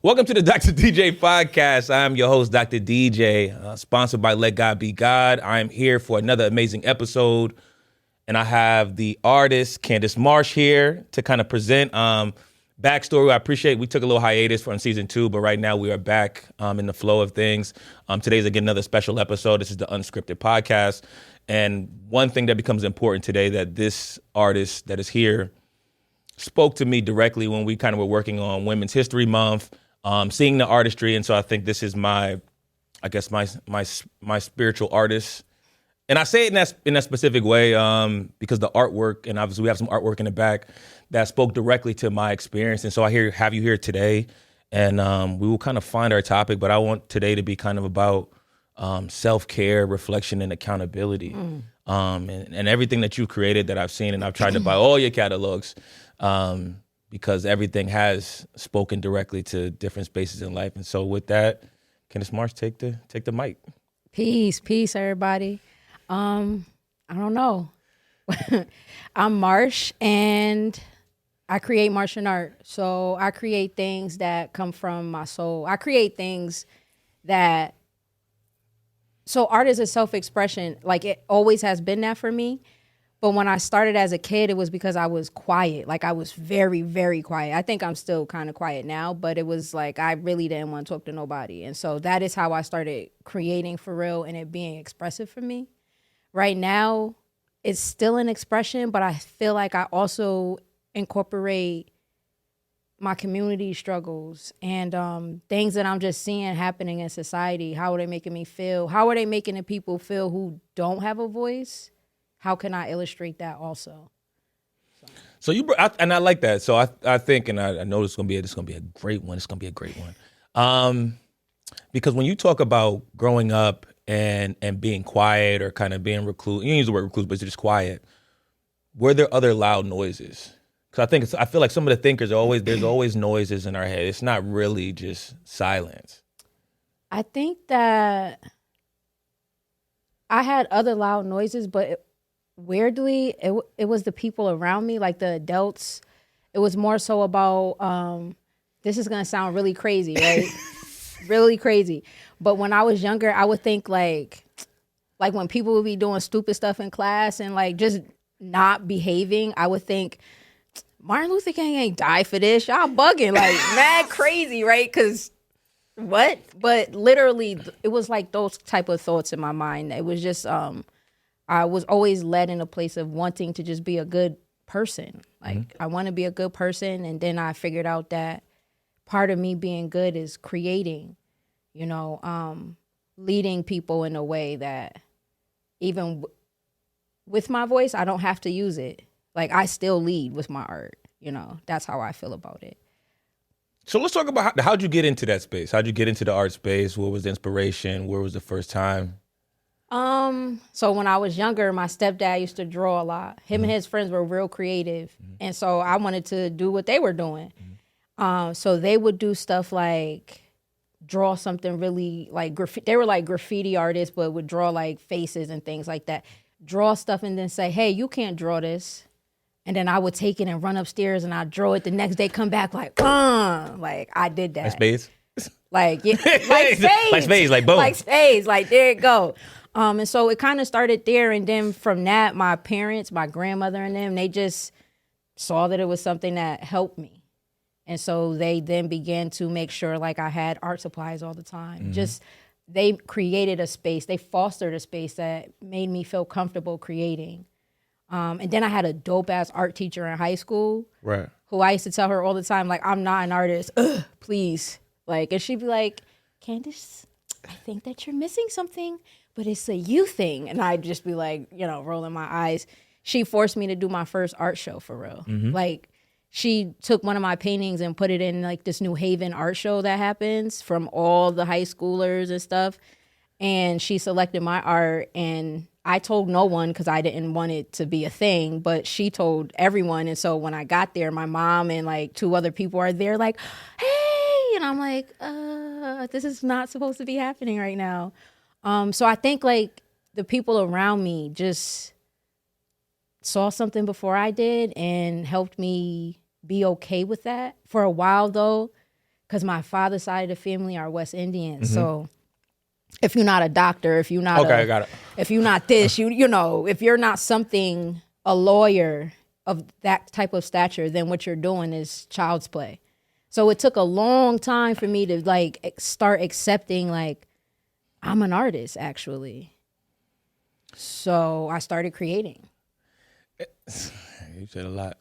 Welcome to the Dr. DJ Podcast. I'm your host, Dr. DJ, sponsored by Let God Be God. I'm here for another amazing episode, and I have the artist, Candyce Marsh, here to kind of present backstory. I appreciate we took a little hiatus from season 2, but right now we are back in the flow of things. Today's, again, another special episode. This is the Unscripted Podcast, and one thing that becomes important today that this artist that is here spoke to me directly when we kind of were working on Women's History Month, seeing the artistry, and so I think this is my spiritual artist, and I say it in that specific way because the artwork, and obviously we have some artwork in the back that spoke directly to my experience, and so I have you here today, and we will kind of find our topic, but I want today to be kind of about self-care, reflection, and accountability, and everything that you've created that I've seen, and I've tried to buy all your catalogs. Because everything has spoken directly to different spaces in life. And so with that, Candyce Marsh, take the mic. Peace, everybody. I don't know. I'm Marsh, and I create Martian art. So I create things that come from my soul. I create things that... So art is a self-expression. Like, it always has been that for me. But when I started as a kid, it was because I was quiet. Like, I was very, very quiet. I think I'm still kind of quiet now, but it was like I really didn't want to talk to nobody. And so that is how I started creating for real and it being expressive for me. Right now, it's still an expression, but I feel like I also incorporate my community struggles and things that I'm just seeing happening in society. How are they making me feel? How are they making the people feel who don't have a voice? How can I illustrate that also? So and I like that. So I think, and I know this is gonna be a great one. It's gonna be a great one, because when you talk about growing up and being quiet or kind of being recluse, you don't use the word recluse, but it's just quiet. Were there other loud noises? Because I feel like some of the thinkers there's always noises in our head. It's not really just silence. I think that I had other loud noises, but weirdly, it was the people around me, like the adults. It was more so about, this is going to sound really crazy, right? Really crazy. But when I was younger, I would think like when people would be doing stupid stuff in class and like just not behaving, I would think, Martin Luther King ain't die for this. Y'all bugging, like mad crazy, right? Because what? But literally, it was like those type of thoughts in my mind. It was just... I was always led in a place of wanting to just be a good person. Like, I want to be a good person. And then I figured out that part of me being good is creating, leading people in a way that even with my voice, I don't have to use it. Like, I still lead with my art. That's how I feel about it. So let's talk about how'd you get into that space? How'd you get into the art space? What was the inspiration? Where was the first time? So when I was younger, my stepdad used to draw a lot. Him and his friends were real creative. And so I wanted to do what they were doing. So they would do stuff like draw something really like they were like graffiti artists, but would draw like faces and things like that. Draw stuff and then say, hey, you can't draw this. And then I would take it and run upstairs and I'd draw it the next day, come back like I did that. Like spades? Like, yeah, like spades. Like spades, like boom. Like spades, like there it go. And so it kind of started there. And then from that, my parents, my grandmother and them, they just saw that it was something that helped me. And so they then began to make sure like I had art supplies all the time. Just they created a space. They fostered a space that made me feel comfortable creating. And then I had a dope ass art teacher in high school. Right. Who I used to tell her all the time, like, I'm not an artist. Please. Like, and she'd be like, Candyce, I think that you're missing something, but it's a you thing. And I'd just be like, rolling my eyes. She forced me to do my first art show for real. Like, she took one of my paintings and put it in like this New Haven art show that happens from all the high schoolers and stuff. And she selected my art, and I told no one because I didn't want it to be a thing, but she told everyone. And so when I got there, my mom and like 2 other people are there like, hey, and I'm like, this is not supposed to be happening right now. So I think like the people around me just saw something before I did and helped me be okay with that. For a while though, because my father's side of the family are West Indian. So if you're not a doctor, if you're not got it. if you're not this, you know, if you're not something, a lawyer of that type of stature, then what you're doing is child's play. So it took a long time for me to like start accepting like I'm an artist actually. So I started creating. You said a lot.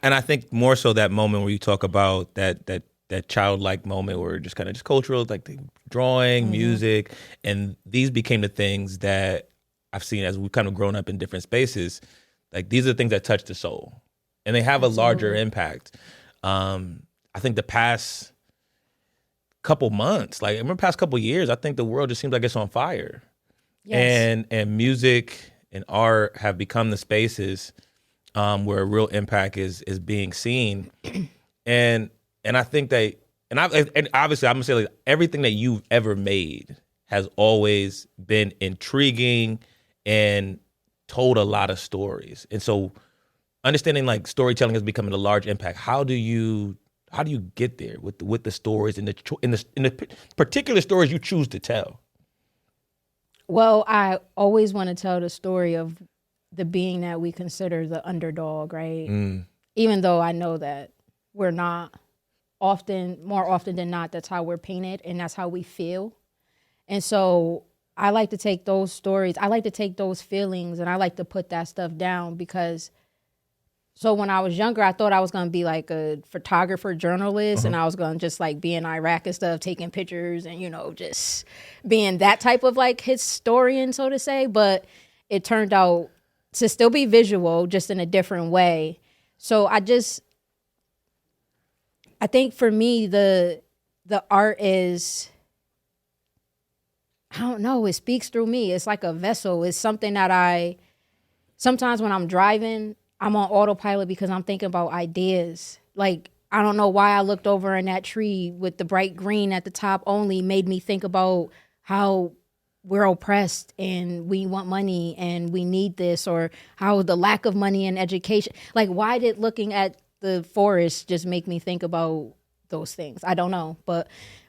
And I think more so that moment where you talk about that childlike moment where just kind of just cultural, like the drawing, music, and these became the things that I've seen as we've kind of grown up in different spaces. Like these are the things that touch the soul, and they have a larger impact. I think the past couple months, like I remember past couple years, I think the world just seems like it's on fire. Yes. And music and art have become the spaces where a real impact is being seen. And I think that, and obviously I'm gonna say like everything that you've ever made has always been intriguing and told a lot of stories. And so understanding like storytelling is becoming a large impact. How do you get there with the stories and in the particular stories you choose to tell? Well, I always want to tell the story of the being that we consider the underdog, right? Even though I know that we're not more often than not, that's how we're painted and that's how we feel. And so I like to take those stories, I like to take those feelings and I like to put that stuff down because so when I was younger, I thought I was going to be like a photographer, journalist, and I was going to just like be in Iraq and stuff, taking pictures and, you know, just being that type of like historian, so to say. But it turned out to still be visual, just in a different way. So I think for me, the art is, I don't know, it speaks through me. It's like a vessel. It's something that sometimes when I'm driving, I'm on autopilot because I'm thinking about ideas. Like, I don't know why I looked over in that tree with the bright green at the top only made me think about how we're oppressed and we want money and we need this, or how the lack of money in education. Like, why did looking at the forest just make me think about those things? I don't know, but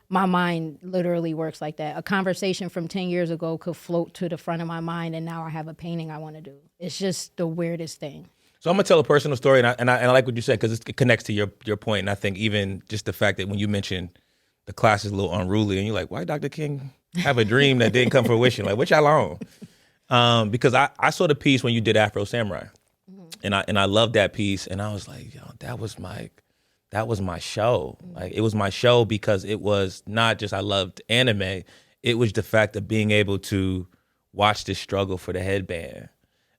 my mind literally works like that. A conversation from 10 years ago could float to the front of my mind, and now I have a painting I want to do. It's just the weirdest thing. So I'm gonna tell a personal story, and I like what you said because it connects to your point. And I think even just the fact that when you mentioned the class is a little unruly, and you're like, why Dr. King have a dream that didn't come to fruition? Like, what y'all on? Because I saw the piece when you did Afro Samurai, and I loved that piece, and I was like, yo, that was my show. Like, it was my show because it was not just I loved anime. It was the fact of being able to watch this struggle for the headband.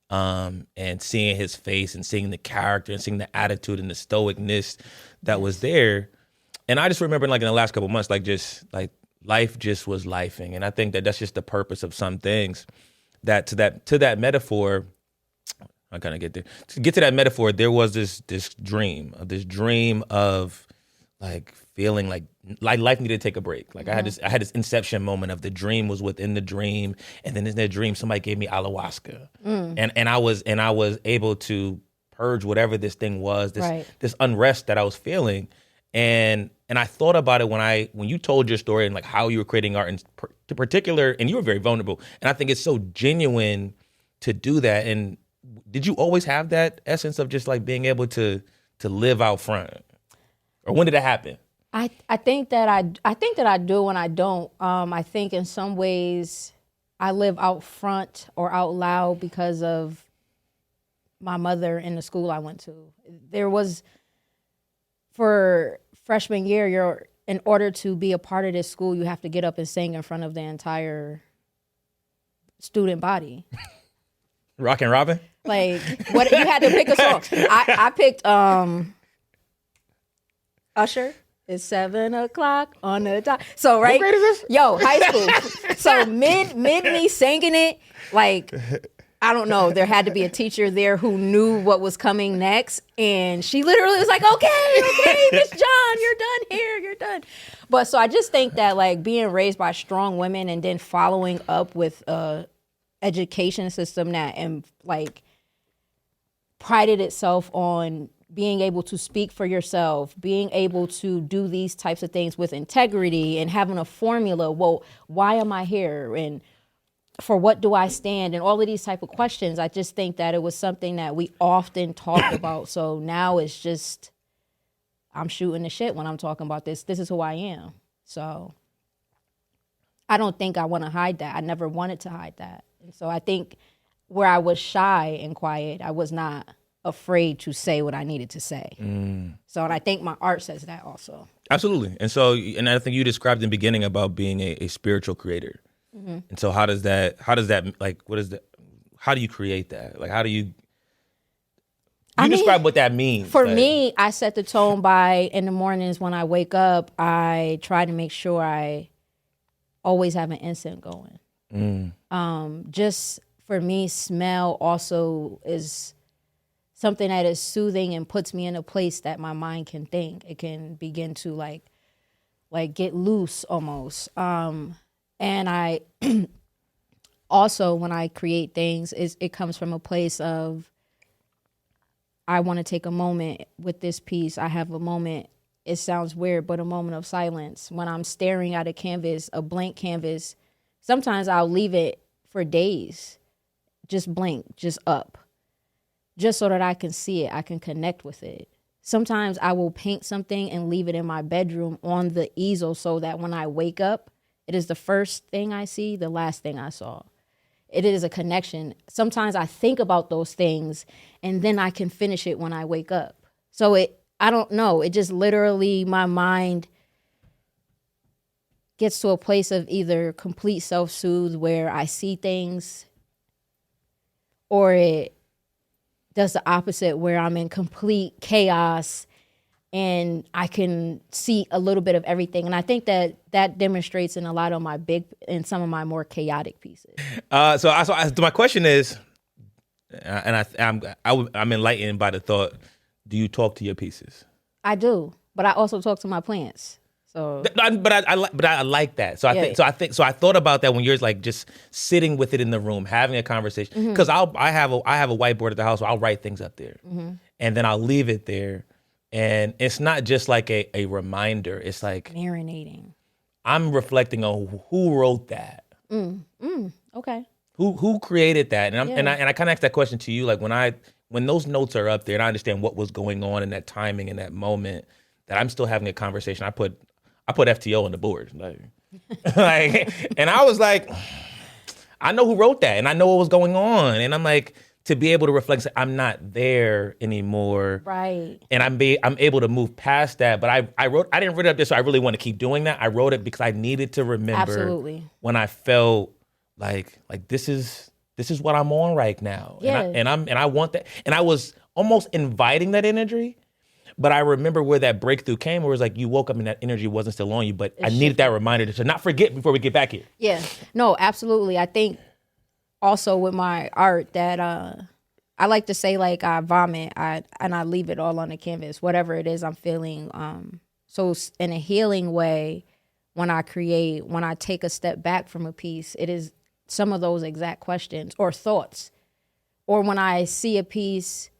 And seeing his face and seeing the character and seeing the attitude and the stoicness that was there. And I just remember like in the last couple of months, like just like life just was lifing. And I think that that's just the purpose of some things that to that metaphor, I kind of get there. To get to that metaphor, there was this dream of like feeling like life needed to take a break. Like I had this inception moment of the dream was within the dream, and then in that dream somebody gave me ayahuasca, and I was able to purge whatever this thing was, this unrest that I was feeling, and I thought about it when you told your story and like how you were creating art in particular, and you were very vulnerable, and I think it's so genuine to do that. And did you always have that essence of just like being able to live out front? Or when did it happen? I think that I do and I don't. I think in some ways I live out front or out loud because of my mother and the school I went to. There was, for freshman year, in order to be a part of this school, you have to get up and sing in front of the entire student body. Rockin' Robin? Like, what you had to pick a song. I picked Usher. It's 7:00 on the dot. So right, what grade is this? Yo, high school. So mid me singing it, like, I don't know. There had to be a teacher there who knew what was coming next, and she literally was like, "Okay, Miss John, you're done here. You're done." But so I just think that like being raised by strong women and then following up with a education system that and like prided itself on being able to speak for yourself, being able to do these types of things with integrity and having a formula. Well, why am I here? And for what do I stand? And all of these type of questions. I just think that it was something that we often talked about. So now it's just, I'm shooting the shit when I'm talking about this. This is who I am. So I don't think I want to hide that. I never wanted to hide that. And so I think where I was shy and quiet, I was not afraid to say what I needed to say. So, and I think my art says that also. Absolutely. And so, and I think you described in the beginning about being a spiritual creator. And so how does that, like, what is that? How do you create that? Like, how do you describe what that means? For like, me, I set the tone by, in the mornings when I wake up, I try to make sure I always have an incense going. Just for me, smell also is something that is soothing and puts me in a place that my mind can think. It can begin to like get loose almost. And I also, when I create things, it comes from a place of, I want to take a moment with this piece. I have a moment, it sounds weird, but a moment of silence. When I'm staring at a canvas, a blank canvas, sometimes I'll leave it for days, just blank, just up, just so that I can see it, I can connect with it. Sometimes I will paint something and leave it in my bedroom on the easel so that when I wake up, it is the first thing I see, the last thing I saw. It is a connection. Sometimes I think about those things and then I can finish it when I wake up. So I don't know. It just literally, my mind gets to a place of either complete self-soothe where I see things, or it does the opposite where I'm in complete chaos and I can see a little bit of everything. And I think that demonstrates in a lot of my in some of my more chaotic pieces. So my question is, and I'm enlightened by the thought, do you talk to your pieces? I do, but I also talk to my plants. So, but I like that. So I thought about that when you're like just sitting with it in the room, having a conversation. Because I have a whiteboard at the house, so I'll write things up there, and then I'll leave it there. And it's not just like a reminder. It's like marinating. I'm reflecting on who wrote that. Okay. Who created that? And I kind of asked that question to you, like when those notes are up there, and I understand what was going on in that timing in that moment, that I'm still having a conversation. I put FTO on the board, like, and I was like, I know who wrote that, and I know what was going on, and I'm like, to be able to reflect, say, I'm not there anymore, right? And I'm able to move past that. But I didn't write it up there, so I really want to keep doing that. I wrote it because I needed to remember when I felt like this is what I'm on right now, and I want that, and I was almost inviting that energy. But I remember where that breakthrough came, where it was like you woke up and that energy wasn't still on you. But I needed that reminder to not forget before we get back here. Yeah, no, absolutely. I think also with my art that I like to say, like, I vomit, and I leave it all on the canvas, whatever it is I'm feeling. So in a healing way, when I create, when I take a step back from a piece, it is some of those exact questions or thoughts. Or when I see a piece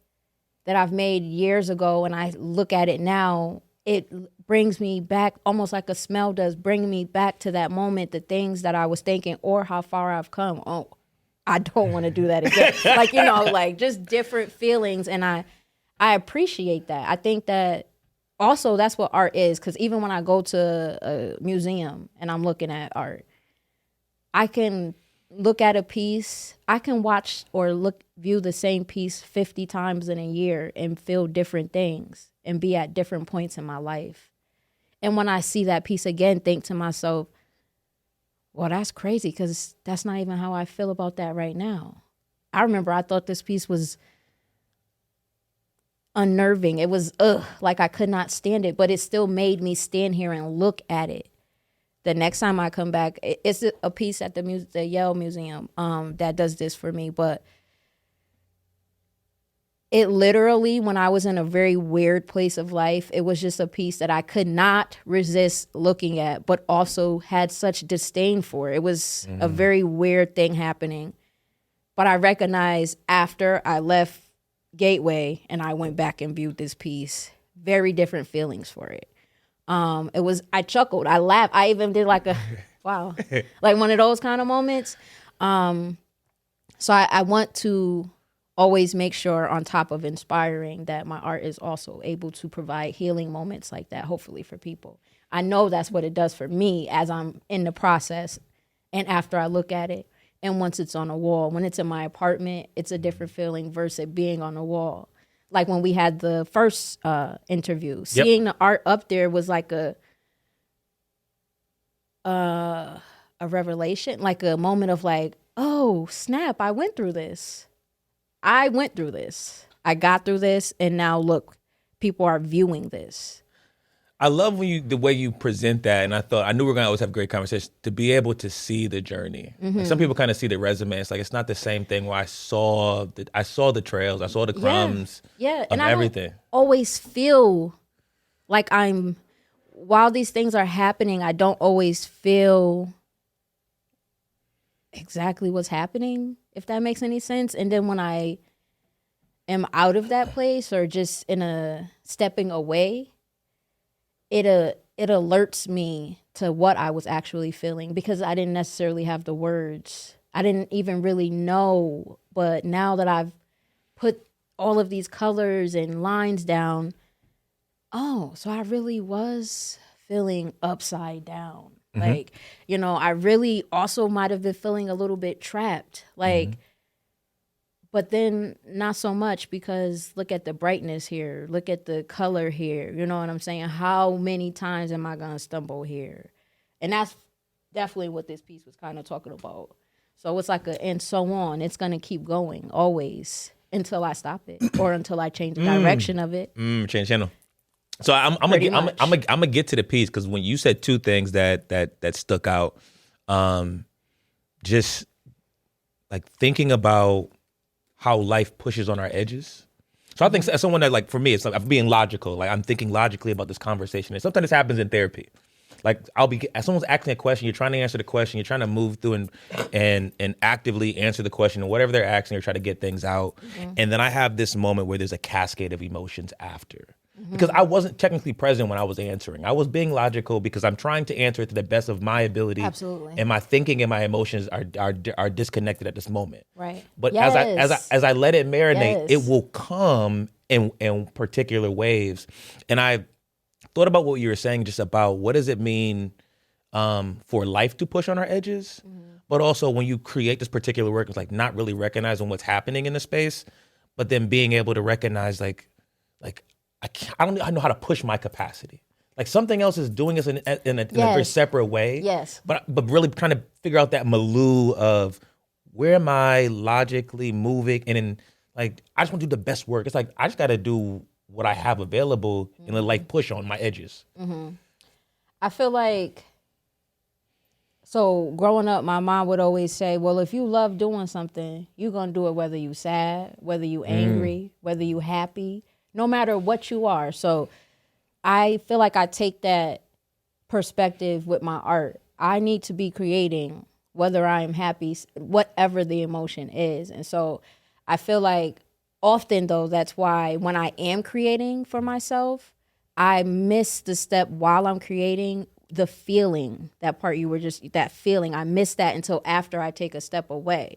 that I've made years ago and I look at it now, it brings me back almost like a smell does, bring me back to that moment, the things that I was thinking or how far I've come. Oh, I don't want to do that again. Like, like just different feelings. And I appreciate that. I think that also that's what art is. Because even when I go to a museum and I'm looking at art, I can look at a piece, I can watch or view the same piece 50 times in a year and feel different things and be at different points in my life. And when I see that piece again, think to myself, well, that's crazy because that's not even how I feel about that right now. I remember I thought this piece was unnerving. It was, like I could not stand it, but it still made me stand here and look at it. The next time I come back, it's a piece at the Yale Museum that does this for me. But it literally, when I was in a very weird place of life, it was just a piece that I could not resist looking at, but also had such disdain for. It was a very weird thing happening. But I recognized after I left Gateway and I went back and viewed this piece, very different feelings for it. I chuckled, I laughed, I even did like a wow, like one of those kind of moments. So I want to always make sure, on top of inspiring, that my art is also able to provide healing moments like that, hopefully for people. I know that's what it does for me as I'm in the process and after I look at it. And once it's on a wall, when it's in my apartment, it's a different feeling versus it being on a wall. Like when we had the first interview, seeing the art up there was like a revelation, like a moment of like, oh, snap, I went through this. I got through this, and now look, people are viewing this. I love the way you present that, and I knew we were gonna always have great conversations, to be able to see the journey. Like some people kind of see the resume. It's like it's not the same thing where I saw the trails, I saw the crumbs, and everything. I don't always feel like while these things are happening, I don't always feel exactly what's happening, if that makes any sense. And then when I am out of that place or just in a stepping away, it alerts me to what I was actually feeling, because I didn't necessarily have the words. I didn't even really know. But now that I've put all of these colors and lines down, oh, so I really was feeling upside down. Like, I really also might have been feeling a little bit trapped. Like, but then not so much, because look at the brightness here. Look at the color here. You know what I'm saying? How many times am I going to stumble here? And that's definitely what this piece was kind of talking about. So it's like and so on. It's going to keep going always until I stop it or until I change the direction of it. Change channel. So I'm gonna get to the piece, because when you said two things that stuck out, just like thinking about how life pushes on our edges. So I think as someone that, like, for me, it's like I'm being logical. Like I'm thinking logically about this conversation, and sometimes this happens in therapy. Like as someone's asking a question, you're trying to answer the question, you're trying to move through and actively answer the question, and whatever they're asking, you're trying to get things out. And then I have this moment where there's a cascade of emotions after. Because I wasn't technically present when I was answering. I was being logical because I'm trying to answer it to the best of my ability. Absolutely. And my thinking and my emotions are disconnected at this moment. Right. But as I let it marinate, it will come in particular waves. And I thought about what you were saying, just about what does it mean for life to push on our edges, but also when you create this particular work, it's like not really recognizing what's happening in the space, but then being able to recognize like I don't know how to push my capacity. Like something else is doing this in a very separate way. Yes. But really trying to figure out that milieu of where am I logically moving, and then like I just want to do the best work. It's like I just got to do what I have available and let life push on my edges. I feel like, so growing up, my mom would always say, well, if you love doing something, you're going to do it whether you sad, whether you angry, whether you happy, no matter what you are. So I feel like I take that perspective with my art. I need to be creating whether I am happy, whatever the emotion is. And so I feel like often, though, that's why when I am creating for myself, I miss the step while I'm creating, the feeling, that part you were just, that feeling, I miss that until after I take a step away.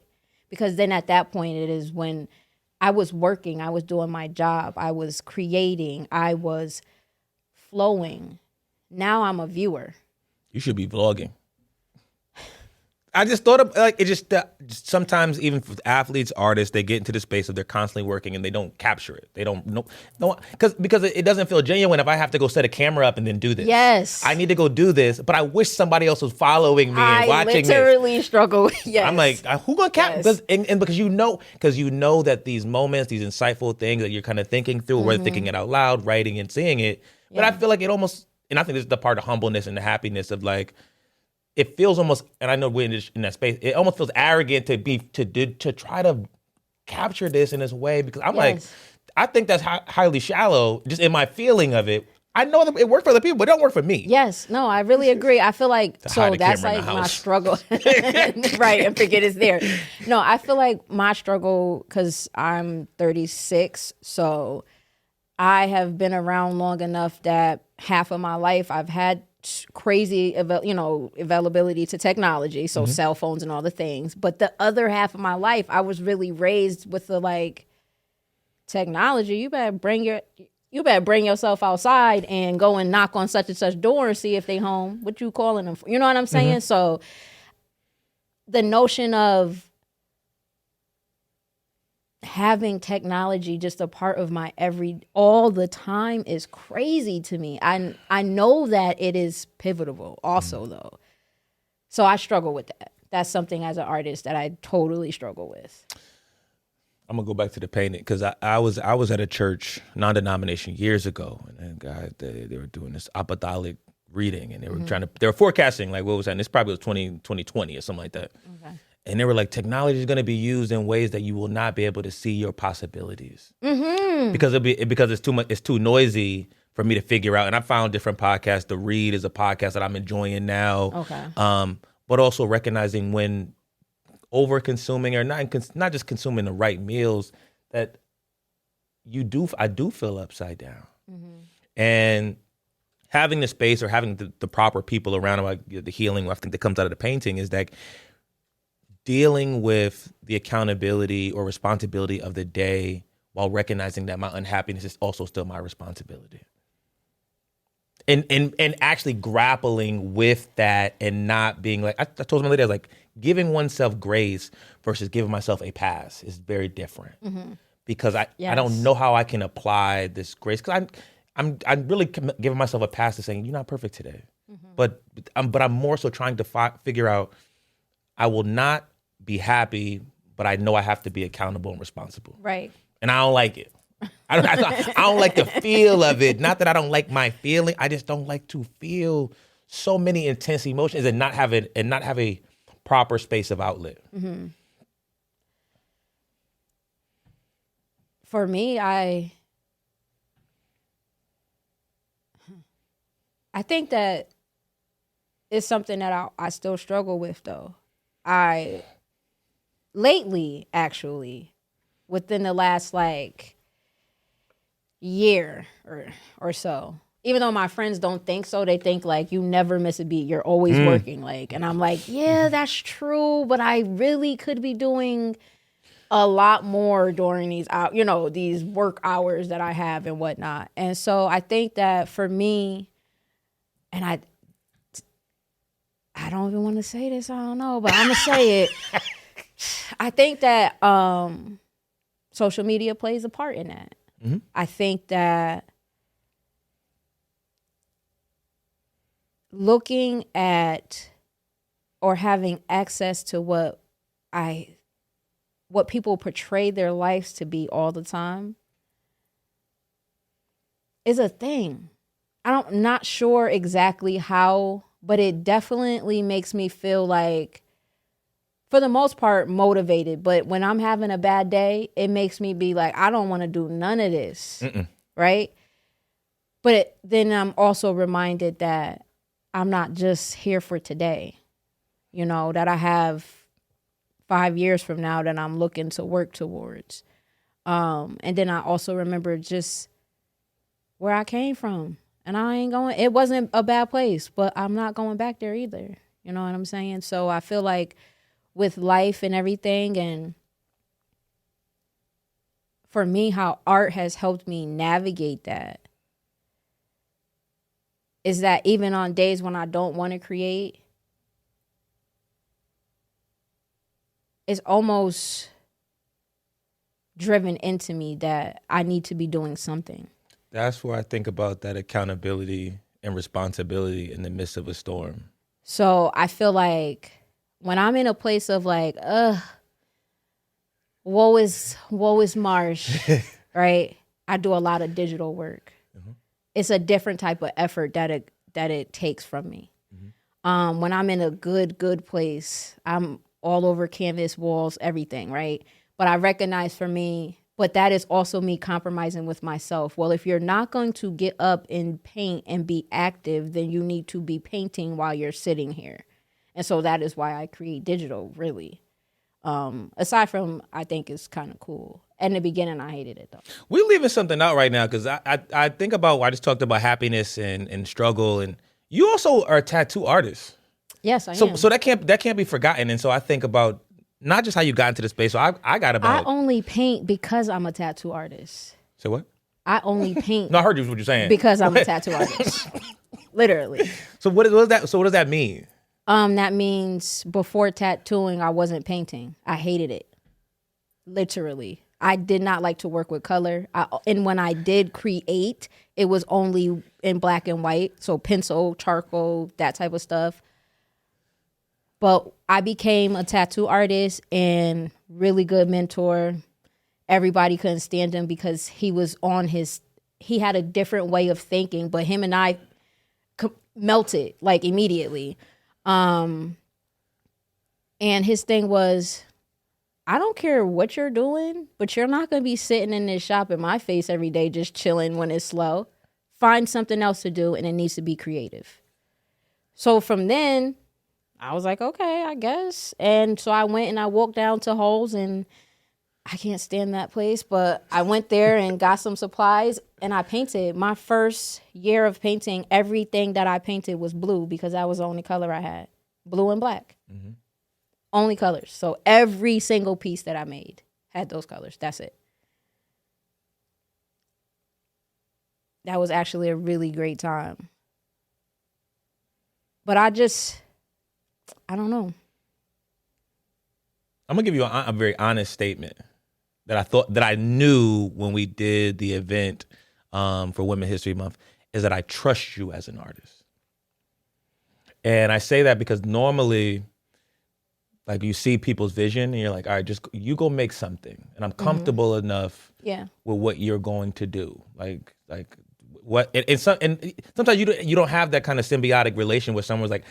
Because then at that point, it is when I was working, I was doing my job, I was creating, I was flowing. Now I'm a viewer. You should be vlogging. I just thought of like it just sometimes even for athletes, artists, they get into the space of they're constantly working and they don't capture it. They don't know because it doesn't feel genuine if I have to go set a camera up and then do this. Yes, I need to go do this, but I wish somebody else was following me and watching this. I literally struggle. Yes, I'm like, who gonna capture? Because you know that these moments, these insightful things that you're kind of thinking through, whether thinking it out loud, writing and seeing it. But I feel like it almost, and I think this is the part of humbleness and the happiness of like. It feels almost, and I know we're in that space, it almost feels arrogant to try to capture this in this way, because I'm like, I think that's highly shallow, just in my feeling of it. I know that it worked for other people, but it don't work for me. Yes, no, I really agree. I feel like hide the that's camera in like the my house. struggle, right? And forget it's there. No, I feel like my struggle because I'm 36, so I have been around long enough that half of my life I've had crazy, availability to technology, so cell phones and all the things. But the other half of my life, I was really raised with the like technology. You better bring yourself outside and go and knock on such and such door and see if they home. What you calling them for? You know what I'm saying? So the notion of having technology just a part of my all the time is crazy to me. I know that it is pivotal also though. So I struggle with that. That's something as an artist that I totally struggle with. I'm gonna go back to the painting because I was at a church, non-denomination, years ago, and guys they were doing this apostolic reading, and they were they were forecasting like what was that? And this probably was 2020 or something like that. Okay. And they were like, technology is gonna be used in ways that you will not be able to see your possibilities because it's too much, it's too noisy for me to figure out. And I found different podcasts. The Read is a podcast that I'm enjoying now. Okay. But also recognizing when over consuming or not just consuming the right meals that I do feel upside down. And having the space or having the proper people around, like the healing I think that comes out of the painting is that dealing with the accountability or responsibility of the day while recognizing that my unhappiness is also still my responsibility. And actually grappling with that and not being like, I told my lady, I was like, giving oneself grace versus giving myself a pass is very different. Because I don't know how I can apply this grace. Because I'm really giving myself a pass to saying, you're not perfect today. But I'm more so trying to figure out, I will not be happy, but I know I have to be accountable and responsible. Right. And I don't like it. I don't like the feel of it. Not that I don't like my feeling. I just don't like to feel so many intense emotions and not have a proper space of outlet. For me, I think that it's something that I still struggle with though. Lately, actually, within the last like year or so, even though my friends don't think so, they think like you never miss a beat, you're always working, like, and I'm like, yeah, that's true, but I really could be doing a lot more during these these work hours that I have and whatnot. And so I think that for me, and I don't even want to say this, I don't know, but I'm gonna say it. I think that social media plays a part in that. I think that looking at or having access to what people portray their lives to be all the time is a thing. I'm not sure exactly how, but it definitely makes me feel like, for the most part, motivated. But when I'm having a bad day, it makes me be like, I don't want to do none of this. Right? But then I'm also reminded that I'm not just here for today. That I have 5 years from now that I'm looking to work towards. And then I also remember just where I came from. And it wasn't a bad place, but I'm not going back there either. You know what I'm saying? So I feel like with life and everything, and for me, how art has helped me navigate that is that even on days when I don't want to create, it's almost driven into me that I need to be doing something. That's where I think about that accountability and responsibility in the midst of a storm. So I feel like when I'm in a place of like, woe is Marsh, right? I do a lot of digital work. It's a different type of effort that it takes from me. When I'm in a good place, I'm all over canvas, walls, everything, right? But I recognize for me, But that is also me compromising with myself. Well, if you're not going to get up and paint and be active, then you need to be painting while you're sitting here. And so that is why I create digital, really. Aside from, I think it's kind of cool. In the beginning, I hated it, though. We're leaving something out right now because I think about, I just talked about happiness and struggle. And you also are a tattoo artist. Yes, I am. So that can't be forgotten. And so I think about not just how you got into the space. So I got about. I only paint because I'm a tattoo artist. So what? I only paint. No, I heard you what you're saying. Because I'm a tattoo artist. Literally. So what is that? So what does that mean? That means before tattooing, I wasn't painting. I hated it. Literally. I did not like to work with color. And when I did create, it was only in black and white. So pencil, charcoal, that type of stuff. But I became a tattoo artist and really good mentor. Everybody couldn't stand him because he had a different way of thinking, but him and I melted like immediately. And his thing was, I don't care what you're doing, but you're not going to be sitting in this shop in my face every day just chilling when it's slow. Find something else to do, and it needs to be creative. So from then, I was like, okay, I guess. And so I went and I walked down to Holes, and I can't stand that place, but I went there and got some supplies, and I painted. My first year of painting, everything that I painted was blue because that was the only color I had. Blue and black. Mm-hmm. Only colors. So every single piece that I made had those colors. That's it. That was actually a really great time. But I don't know. I'm gonna give you a very honest statement that I knew when we did the event for Women's History Month is that I trust you as an artist. And I say that because normally, like, you see people's vision and you're like, all right, just you go make something, and I'm comfortable enough with what you're going to do. Like what? And sometimes you don't have that kind of symbiotic relation with someone's like,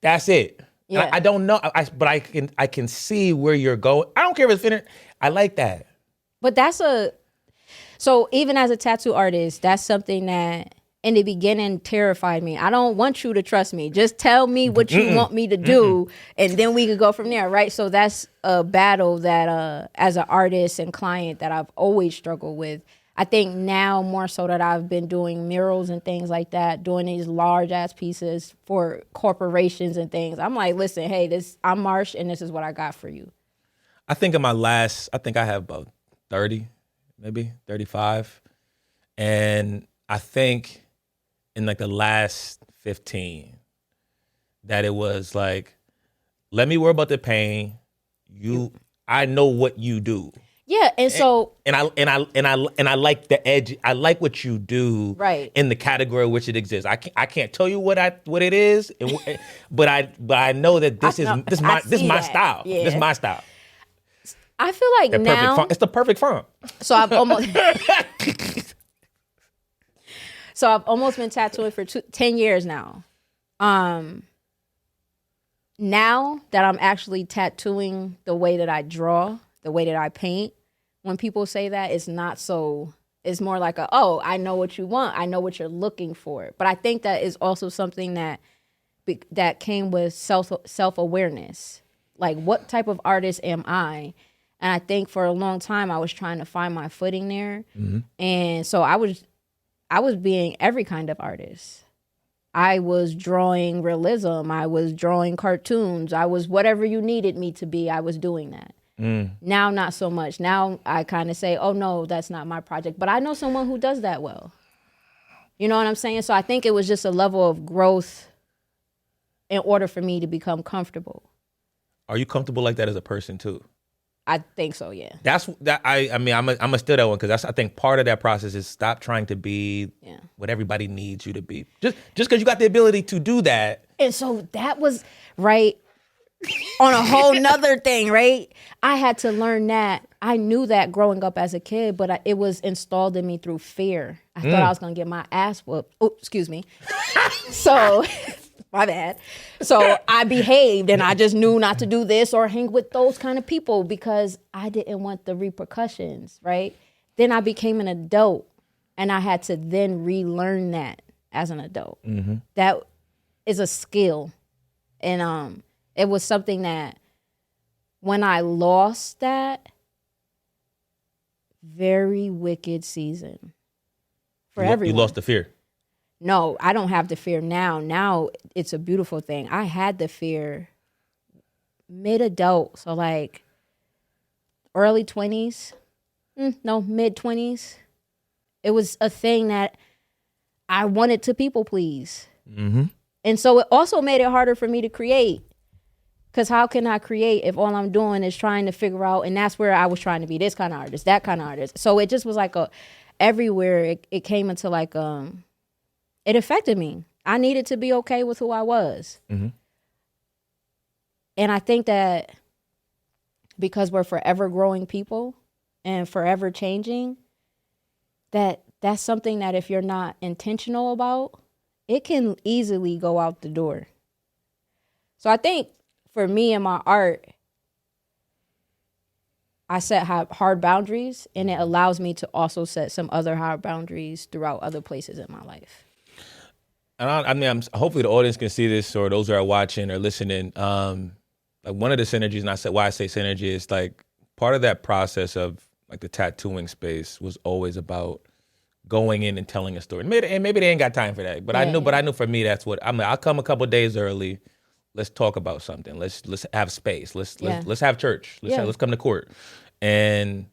that's it. Yeah. I don't know, but I can see where you're going. I don't care if it's finished. I like that. But so even as a tattoo artist, that's something that in the beginning terrified me. I don't want you to trust me. Just tell me what you want me to do, and then we could go from there, right? So that's a battle that as an artist and client that I've always struggled with. I think now more so that I've been doing murals and things like that, doing these large ass pieces for corporations and things. I'm like, listen, hey, I'm Marsh, and this is what I got for you. I think I have about 30, maybe 35. And I think in like the last 15 that it was like, let me worry about the pain. I know what you do. Yeah, and so and I like the edge. I like what you do, right, in the category in which it exists. I can't tell you what it is, but I know that this is my style. Yeah. This is my style. I feel like now it's the perfect font. So I've almost been tattooing for 10 years now. Now that I'm actually tattooing the way that I draw, the way that I paint, when people say that, it's not so, it's more like I know what you want. I know what you're looking for. But I think that is also something that came with self-awareness. Like, what type of artist am I? And I think for a long time I was trying to find my footing there. Mm-hmm. And so I was being every kind of artist. I was drawing realism. I was drawing cartoons. I was whatever you needed me to be, I was doing that. Now, not so much. Now I kind of say, oh no, that's not my project. But I know someone who does that well. You know what I'm saying? So I think it was just a level of growth in order for me to become comfortable. Are you comfortable like that as a person too? I think so, yeah. That's that. I'm gonna steal that one because I think part of that process is stop trying to be what everybody needs you to be. Just because you got the ability to do that. And so that was right on a whole nother thing, right? I had to learn that. I knew that growing up as a kid, but it was installed in me through fear. I thought I was gonna get my ass whooped. Oh, excuse me. So My bad. So I behaved and I just knew not to do this or hang with those kind of people because I didn't want the repercussions, right? Then I became an adult and I had to then relearn that as an adult. Mm-hmm. That is a skill. And it was something that when I lost that, very wicked season for everyone. You lost the fear. No, I don't have the fear now. Now it's a beautiful thing. I had the fear mid-adult, so like early 20s, mid-20s. It was a thing that I wanted to people please. Mm-hmm. And so it also made it harder for me to create. Because how can I create if all I'm doing is trying to figure out, and that's where I was trying to be this kind of artist, that kind of artist. So it just was like everywhere it came into like, it affected me. I needed to be okay with who I was. Mm-hmm. And I think that because we're forever growing people and forever changing, that's something that if you're not intentional about, it can easily go out the door. So I think for me and my art, I set hard boundaries, and it allows me to also set some other hard boundaries throughout other places in my life. And hopefully the audience can see this, or those that are watching or listening. Like one of the synergies, and why I say synergy is like part of that process of like the tattooing space was always about going in and telling a story. And maybe they ain't got time for that, but I knew for me that's what I'll come a couple of days early. Let's talk about something. Let's have space. Let's have church. Let's come to court. And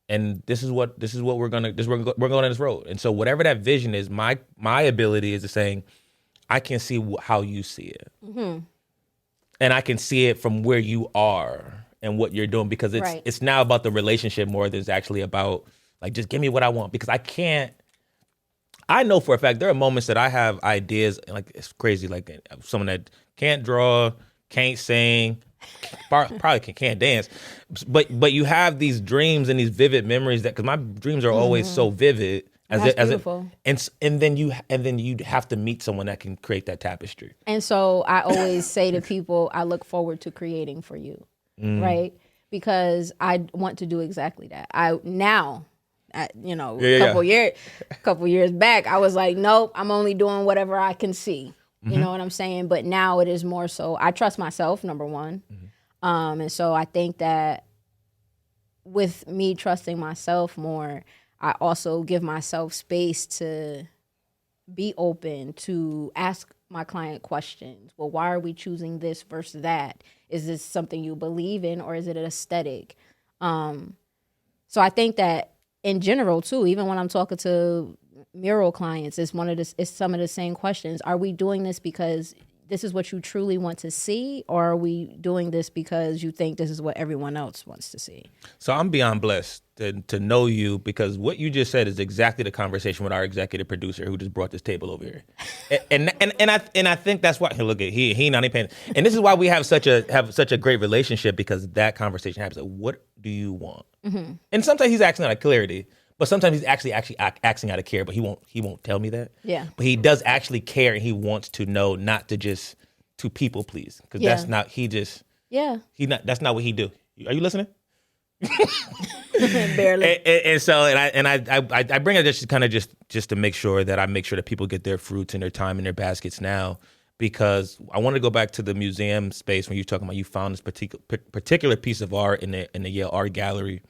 this is what we're going on this road. And so whatever that vision is, my ability is to saying, I can see how you see it. Mm-hmm. And I can see it from where you are and what you're doing, because it's now about the relationship more than it's actually about like, just give me what I want, because I know for a fact there are moments that I have ideas, like it's crazy, like someone that can't draw, can't sing, probably can't dance, but you have these dreams and these vivid memories because my dreams are always so vivid. Beautiful. And then you have to meet someone that can create that tapestry. And so I always say to people, I look forward to creating for you, right? Because I want to do exactly that. Couple years back, I was like, nope, I'm only doing whatever I can see. You know what I'm saying? But now it is more so, I trust myself, number one. And so I think that with me trusting myself more, I also give myself space to be open, to ask my client questions. Well, why are we choosing this versus that? Is this something you believe in, or is it an aesthetic? So I think that in general too, even when I'm talking to mural clients, it's some of the same questions. Are we doing this because this is what you truly want to see, or are we doing this because you think this is what everyone else wants to see? So I'm beyond blessed to know you, because what you just said is exactly the conversation with our executive producer who just brought this table over here, and I think that's why he not even paying. And this is why we have such a great relationship, because that conversation happens. Like, what do you want? Mm-hmm. And sometimes he's acting out of clarity, but sometimes he's actually acting out of care. But he won't tell me that. Yeah. But he does actually care, and he wants to know, not to just to people please, because that's not that's not what he do. Are you listening? Barely. And so I bring it just to make sure that people get their fruits and their time in their baskets now, because I want to go back to the museum space when you're talking about you found this particular piece of art in the Yale Art Gallery,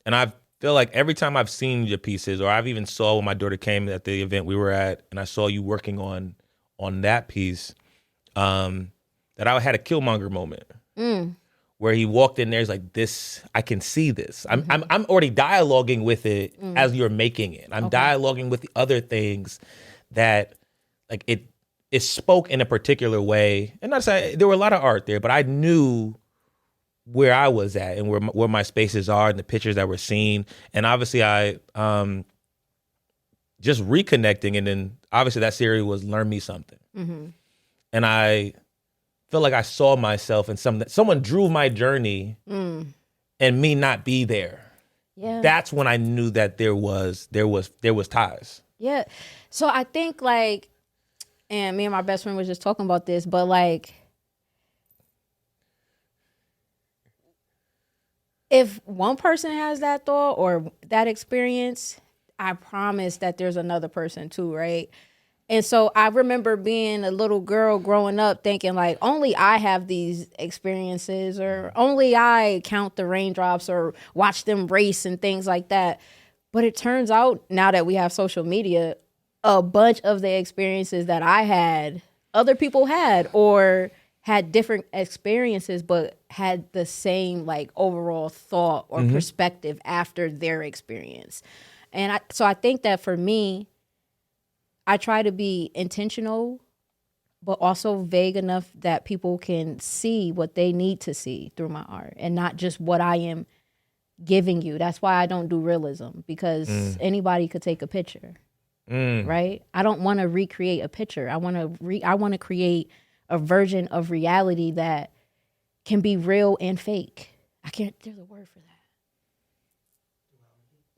and I feel like every time I've seen your pieces, or I've even saw when my daughter came at the event we were at, and I saw you working on that piece, that I had a Killmonger moment. Where he walked in there, he's like, "This, I can see this. I'm already dialoguing with it as you're making it. I'm dialoguing with the other things that, like, it spoke in a particular way. And not say there were a lot of art there, but I knew where I was at and where my spaces are and the pictures that were seen. And obviously, I just reconnecting, and then obviously that series was Learn Me Something, and I feel like I saw myself in someone drew my journey, and me not be there. Yeah, that's when I knew that there was ties. Yeah, so I think like and me and my best friend was just talking about this, but like, if one person has that thought or that experience, I promise that there's another person too, right? And so I remember being a little girl growing up thinking like, only I have these experiences, or only I count the raindrops or watch them race and things like that. But it turns out, now that we have social media, a bunch of the experiences that I had, other people had, or had different experiences, but had the same like overall thought or perspective after their experience. And so I think that for me, I try to be intentional, but also vague enough that people can see what they need to see through my art, and not just what I am giving you. That's why I don't do realism, because anybody could take a picture, right? I don't want to recreate a picture. I want to create a version of reality that can be real and fake. There's a word for that.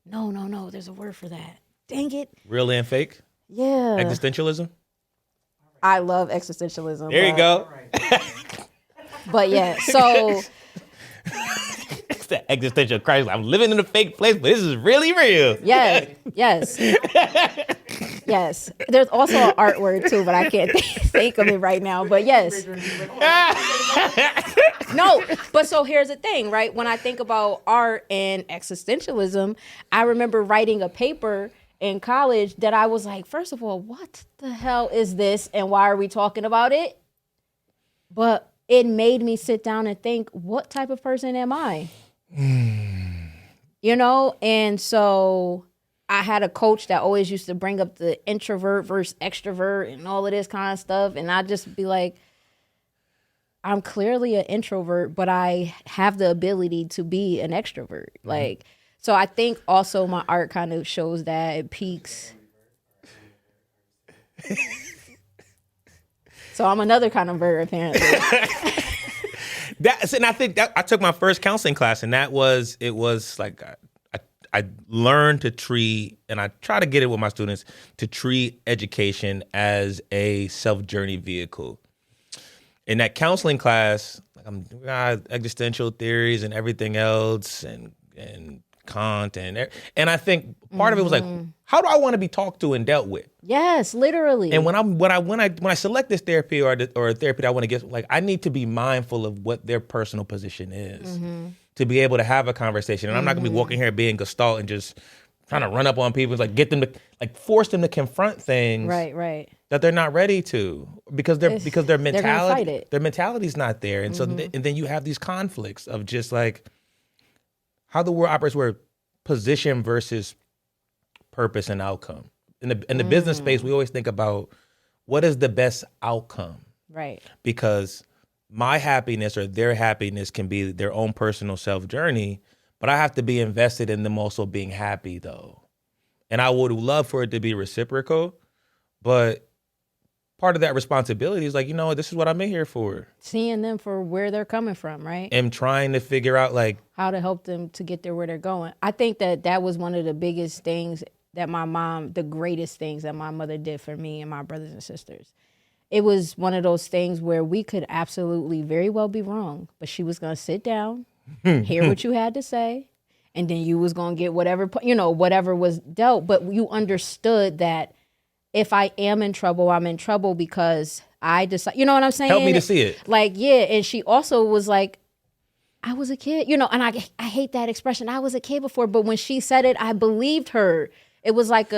No, there's a word for that. Dang it. Real and fake? Yeah. Existentialism? I love existentialism. There you go. But yeah, so It's the existential crisis. I'm living in a fake place, but this is really real. yes. Yes. There's also an art word too, but I can't think of it right now. But yes. No, but so here's the thing, right? When I think about art and existentialism, I remember writing a paper in college that I was like, first of all, what the hell is this and why are we talking about it? But it made me sit down and think, what type of person am I? You know? And so I had a coach that always used to bring up the introvert versus extrovert and all of this kind of stuff. And I'd just be like, I'm clearly an introvert, but I have the ability to be an extrovert. Like, so I think also my art kind of shows that it peaks. So I'm another kind of bird, apparently. And I think that I took my first counseling class, and it was like I learned to treat, and I try to get it with my students, to treat education as a self-journey vehicle. In that counseling class, like I'm existential theories and everything else, and Kant, and I think part of it was like, how do I want to be talked to and dealt with? Yes, literally. And when I select this therapy or a therapy that I want to get, like, I need to be mindful of what their personal position is to be able to have a conversation. And I'm not gonna be walking here being gestalt and just trying to run up on people, like get them to, like, force them to confront things, right, that they're not ready to, because their mentality, fight it. their mentality's not there, and so and then you have these conflicts of just like how the world operates, where position versus purpose and outcome. In the business space, we always think about what is the best outcome, right? Because my happiness or their happiness can be their own personal self journey, but I have to be invested in them also being happy, though. And I would love for it to be reciprocal, but part of that responsibility is like, you know, this is what I'm in here for. Seeing them for where they're coming from, right? And trying to figure out like how to help them to get there where they're going. I think that was one of the biggest things that the greatest things that my mother did for me and my brothers and sisters. It was one of those things where we could absolutely very well be wrong, but she was going to sit down, hear what you had to say, and then you was going to get whatever was dealt. But you understood that if I am in trouble, I'm in trouble because I decide, you know what I'm saying? Help me to see it. Like, yeah. And she also was like, I was a kid, and I hate that expression. I was a kid before, but when she said it, I believed her. It was like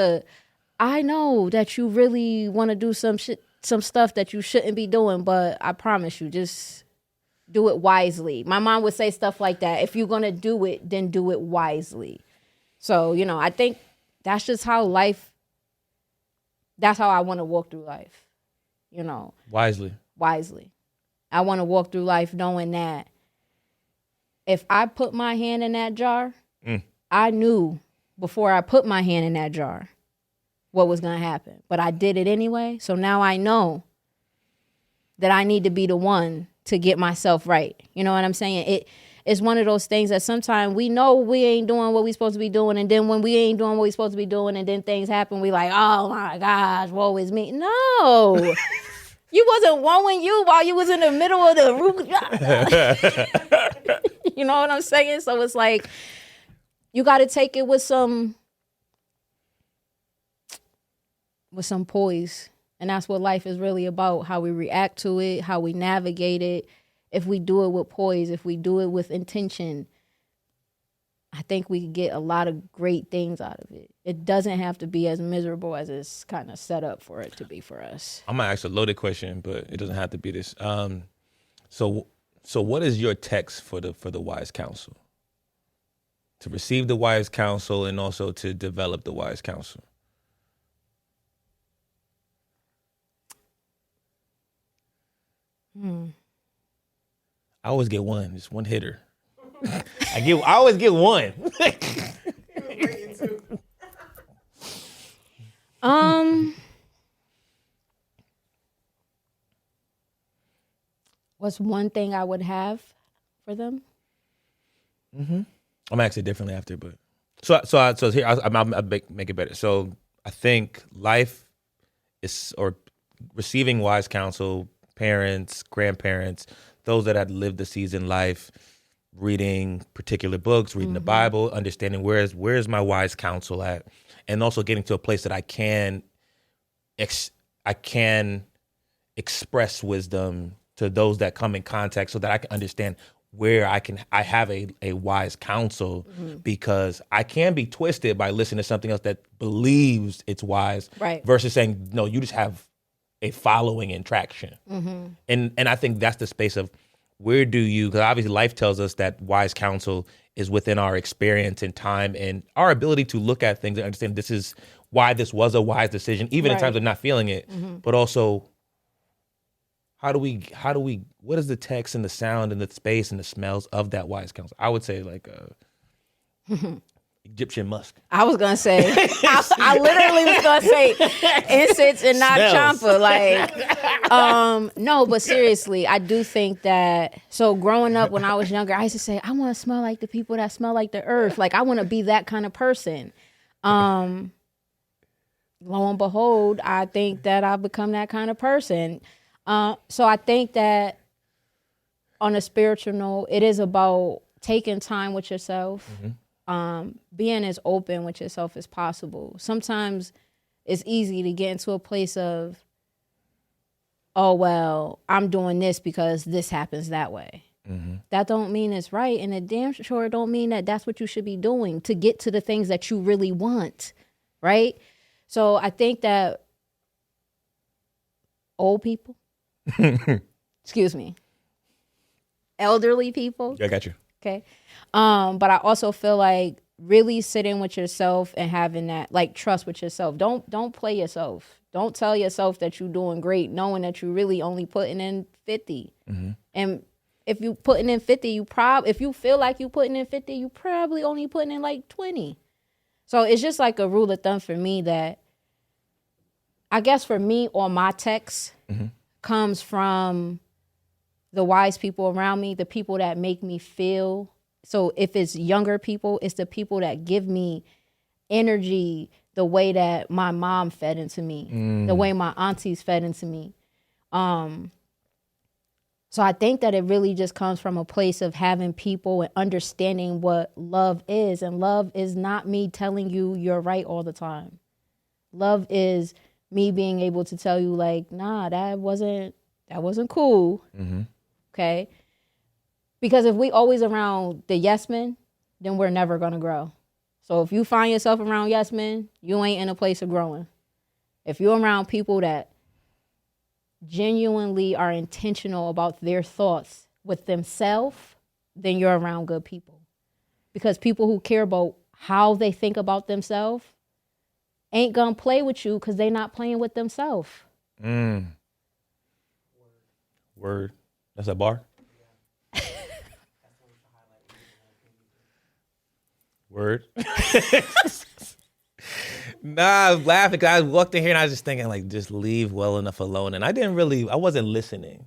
I know that you really want to do some stuff that you shouldn't be doing, but I promise you, just do it wisely. My mom would say stuff like that. If you're going to do it, then do it wisely. So, I think that's just how that's how I want to walk through life, wisely. I want to walk through life knowing that if I put my hand in that jar, I knew before I put my hand in that jar what was going to happen. But I did it anyway. So now I know that I need to be the one to get myself right. You know what I'm saying? it's one of those things that sometimes we know we ain't doing what we supposed to be doing, and then when we ain't doing what we supposed to be doing, and then things happen, we like, oh my gosh, woe is me. No. You wasn't woeing you while you was in the middle of the roof. You know what I'm saying? So it's like, you got to take it with some poise. And that's what life is really about, how we react to it, how we navigate it. If we do it with poise, if we do it with intention, I think we can get a lot of great things out of it. It doesn't have to be as miserable as it's kind of set up for it to be for us. I'm going to ask a loaded question, but it doesn't have to be this. So what is your text for the wise counsel? To receive the wise counsel and also to develop the wise counsel? I always get one. Just one hitter. I always get one. What's one thing I would have for them? Mm-hmm. I'm actually differently after, but so here I'll make it better. So I think life is, or receiving wise counsel, parents, grandparents, those that had lived the seasoned life, reading particular books, reading the Bible, understanding where's my wise counsel at, and also getting to a place that I can express wisdom to those that come in contact, so that I can understand where I have a wise counsel, because I can be twisted by listening to something else that believes it's wise, right, versus saying, no, you just have a following and traction. And I think that's the space of where do you, because obviously life tells us that wise counsel is within our experience and time and our ability to look at things and understand this is why this was a wise decision, even in times of not feeling it, but also how do we, what is the text and the sound and the space and the smells of that wise counsel? I would say like Egyptian musk. I was gonna say, I literally was gonna say incense and not champa. Like, no, but seriously, I do think that. So growing up, when I was younger, I used to say, I want to smell like the people that smell like the earth. Like, I want to be that kind of person. Lo and behold, I think that I've become that kind of person. So I think that on a spiritual note, it is about taking time with yourself. Being as open with yourself as possible. Sometimes it's easy to get into a place of, oh, well, I'm doing this because this happens that way. That don't mean it's right, and it damn sure don't mean that that's what you should be doing to get to the things that you really want, right? So I think that old people, excuse me, elderly people. I got you. Okay. But I also feel like really sitting with yourself and having that like trust with yourself. Don't play yourself. Don't tell yourself that you're doing great, knowing that you're really only putting in 50. And if you putting in 50, if you feel like you putting in 50, you probably only putting in like 20. So it's just like a rule of thumb for me that I guess for me, all my text comes from the wise people around me, the people that make me feel. So if it's younger people, it's the people that give me energy the way that my mom fed into me, the way my aunties fed into me. So I think that it really just comes from a place of having people and understanding what love is. And love is not me telling you you're right all the time. Love is me being able to tell you like, nah, that wasn't cool. Okay. Because if we always around the yes men, then we're never going to grow. So if you find yourself around yes men, you ain't in a place of growing. If you're around people that genuinely are intentional about their thoughts with themselves, then you're around good people. Because people who care about how they think about themselves ain't going to play with you because they're not playing with themselves. Word. That's a bar? Word. Nah, I was laughing because I walked in here and I was just thinking like, just leave well enough alone. And I wasn't listening.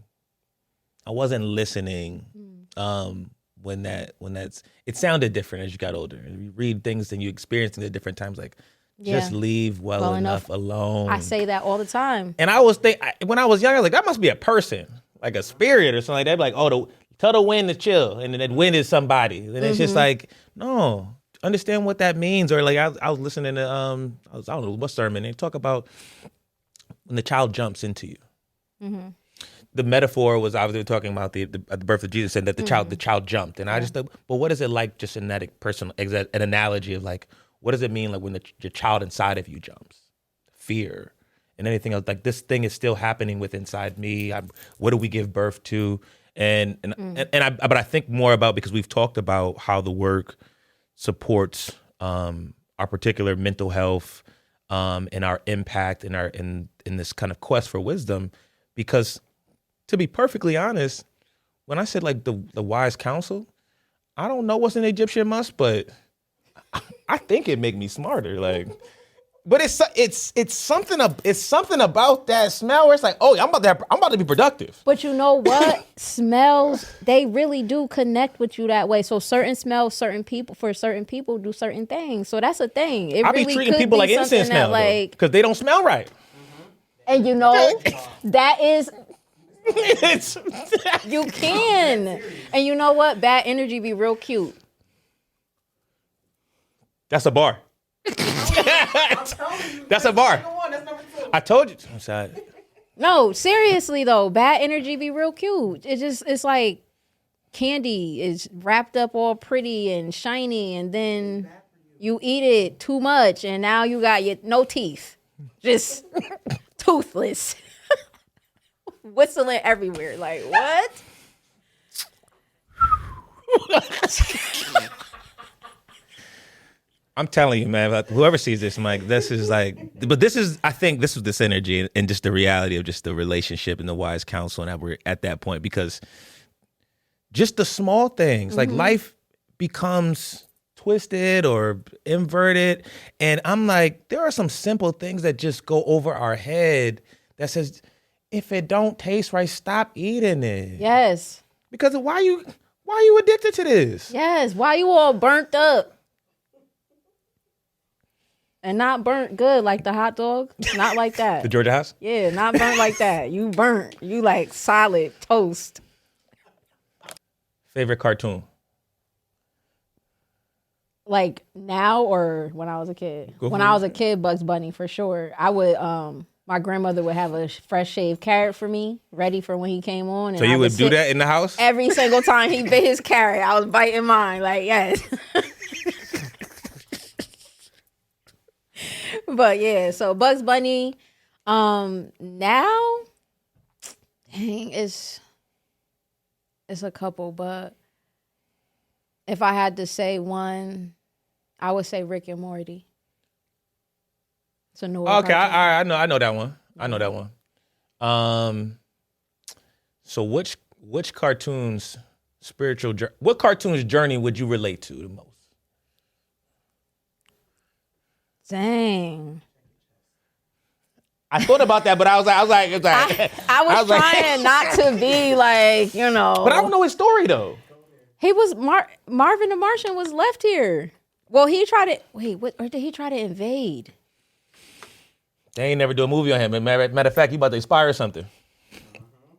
it sounded different as you got older. You read things and you experience things at different times. Like, just leave well enough alone. I say that all the time. And I was when I was young, I was like, that must be a person, like a spirit or something like that. Like, tell the wind to chill, and then that wind is somebody. And it's just like, no, understand what that means. Or like, I was listening to I don't know what sermon, they talk about when the child jumps into you. Mm-hmm. The metaphor was obviously talking about the birth of Jesus, and that the child jumped. And I just thought, but what is it like, just an analogy of like, what does it mean like when your child inside of you jumps? Fear and anything else. Like, this thing is still happening with inside me. What do we give birth to? But I think more about, because we've talked about how the work supports our particular mental health and our impact in this kind of quest for wisdom. Because to be perfectly honest, when I said like the wise counsel, I don't know what's in the Egyptian musk, but I think it make me smarter. Like, but it's something about that smell where it's like, oh, I'm about to be productive. But you know what? Smells, they really do connect with you that way. So certain smells, for certain people do certain things. So that's a thing. I be treating people like incense now, like, because they don't smell right. And you know, that is, you can. And you know what? Bad energy be real cute. That's a bar. That's a bar. I told you. I'm sorry. No, seriously though, bad energy be real cute. It's like candy is wrapped up all pretty and shiny, and then you eat it too much, and now you got no teeth, just toothless, whistling everywhere. Like, what? I'm telling you, man, like, whoever sees this, Mike, this is like, but I think this was this energy and just the reality of just the relationship and the wise counsel, and that we're at that point, because just the small things, like life becomes twisted or inverted. And I'm like, there are some simple things that just go over our head that says, if it don't taste right, stop eating it. Yes. Because why you addicted to this? Yes. Why you all burnt up? And not burnt good like the hot dog. Not like that. The Georgia House? Yeah, not burnt like that. You burnt. You like solid toast. Favorite cartoon? Like now or when I was a kid? When I was a kid, Bugs Bunny for sure. I would, my grandmother would have a fresh shaved carrot for me, ready for when he came on. And so you would do that in the house? Every single time he bit his carrot, I was biting mine. Like, yes. But yeah, so Bugs Bunny. Now, dang, it's a couple, but if I had to say one, I would say Rick and Morty. It's a newer okay, cartoon. I know that one. I know that one. So which cartoon's what cartoon's journey would you relate to the most? Dang. I thought about that, but I was like, I was trying not to be like, you know. But I don't know his story though. He was Marvin the Martian was left here. Well, he tried to or did he try to invade? They ain't never do a movie on him. Matter of fact, he about to expire or something.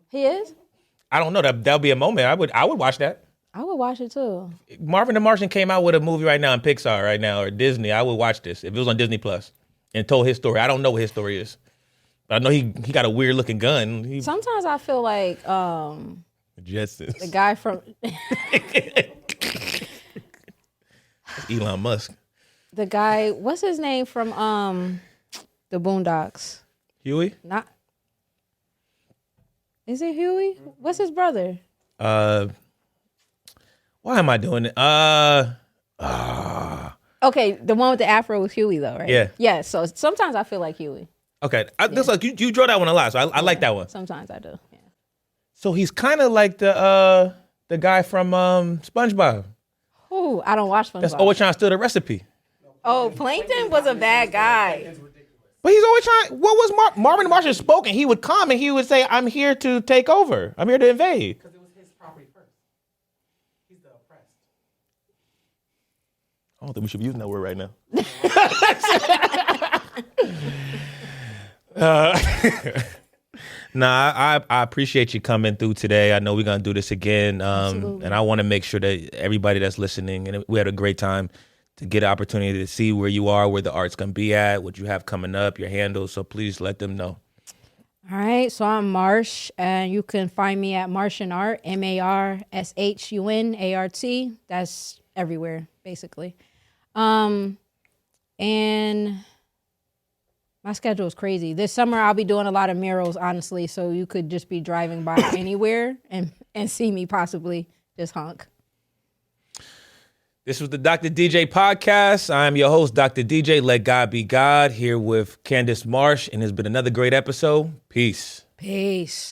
He is? I don't know. That'll be a moment. I would watch that. I would watch it too. Marvin the Martian came out with a movie right now in Pixar right now, or Disney. I would watch this if it was on Disney Plus and told his story. I don't know what his story is, but I know he got a weird looking gun. Sometimes I feel like Jetsons. the guy from Elon Musk. The guy, what's his name from the Boondocks? Huey? Not. Is it Huey? What's his brother? Why am I doing it? Okay, the one with the afro was Huey though, right? Yeah. Yeah, so sometimes I feel like Huey. Okay. Looks like you draw that one a lot, so I like that one. Sometimes I do, yeah. So he's kind of like the guy from SpongeBob. Ooh, I don't watch SpongeBob. That's always trying to steal the recipe. Oh, Plankton was a bad guy. But he's always trying. What was Marvin the Martian spoken? He would come and he would say, "I'm here to take over. I'm here to invade." Because it was his property first. He's the oppressor. I don't think we should be using that word right now. Nah, I appreciate you coming through today. I know we're going to do this again. And I want to make sure that everybody that's listening, and we had a great time to get an opportunity to see where you are, where the art's going to be at, what you have coming up, your handles. So please let them know. All right. So I'm Marsh, and you can find me at Martian Art, MarshunArt. That's everywhere, basically. And my schedule is crazy. This summer, I'll be doing a lot of murals, honestly. So you could just be driving by anywhere and see me possibly just honk. This was the Dr. DJ podcast. I'm your host, Dr. DJ. Let God be God, here with Candyce Marsh. And it's been another great episode. Peace. Peace.